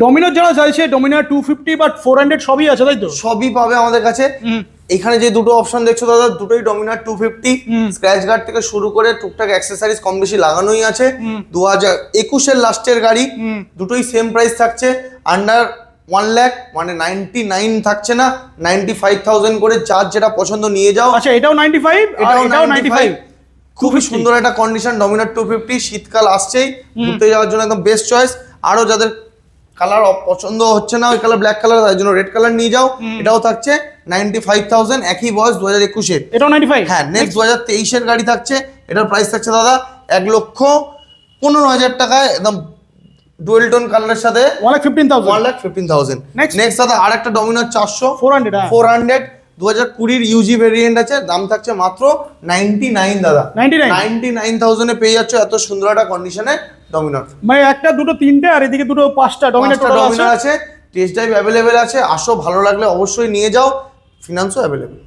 ডমিনার যারা চাইছে ডমিনার 250 বাট 400 সবই আছে তাই তো? সবই পাবে আমাদের কাছে। এখানে যে দুটো অপশন দেখছো দাদা, দুটোই ডমিনার 250। স্ক্র্যাচ গার্ড থেকে শুরু করে টুকটাক অ্যাক্সেসরিজ কম বেশি লাগানোই আছে। 2021 লাস্টের গাড়ি, দুটোই সেম প্রাইস থাকছে, আন্ডার 1 লাখ, মানে 99 থাকছে না, 95,000 করে। যার যেটা পছন্দ নিয়ে যাও। আচ্ছা, এটাও 95, এটাও 95। খুবই সুন্দর একটা কন্ডিশন, ডমিনার 250। শীতকাল আসছেই, ঘুরতে যাওয়ার জন্য একদম বেস্ট চয়েস। আরো যাদের কালার পছন্দ হচ্ছে না, ওই কালার ব্ল্যাক কালার, তার জন্য রেড কালার নিয়ে যাও। এটাও থাকছে 95,000, একই বয়স 2021-এর। এটাও 95? হ্যাঁ। নেক্সট 2023-এর গাড়ি থাকছে, এটার প্রাইস থাকছে দাদা 1,15,000 টাকায়, একদম ডুয়েল টোন কালারের সাথে 1,15,000। 1,15,000। Next দাদা আর একটা ডমিনার 400 400 2020 ইউজি ভেরিয়েন্ট আছে, দাম থাকছে মাত্র 99 দাদা। 99,000-এ পেয়ে যাচ্ছ এত সুন্দর একটা কন্ডিশনে ডমিনার। মানে একটা দুটো তিনটে আর এদিকে দুটো পাঁচটা ডমিনার আছে। টেস্ট ড্রাইভ অ্যাভেলেবেল আছে, আসো, ভালো লাগলে অবশ্যই নিয়ে যাও, ফিনান্সও অ্যাভেলেবেল।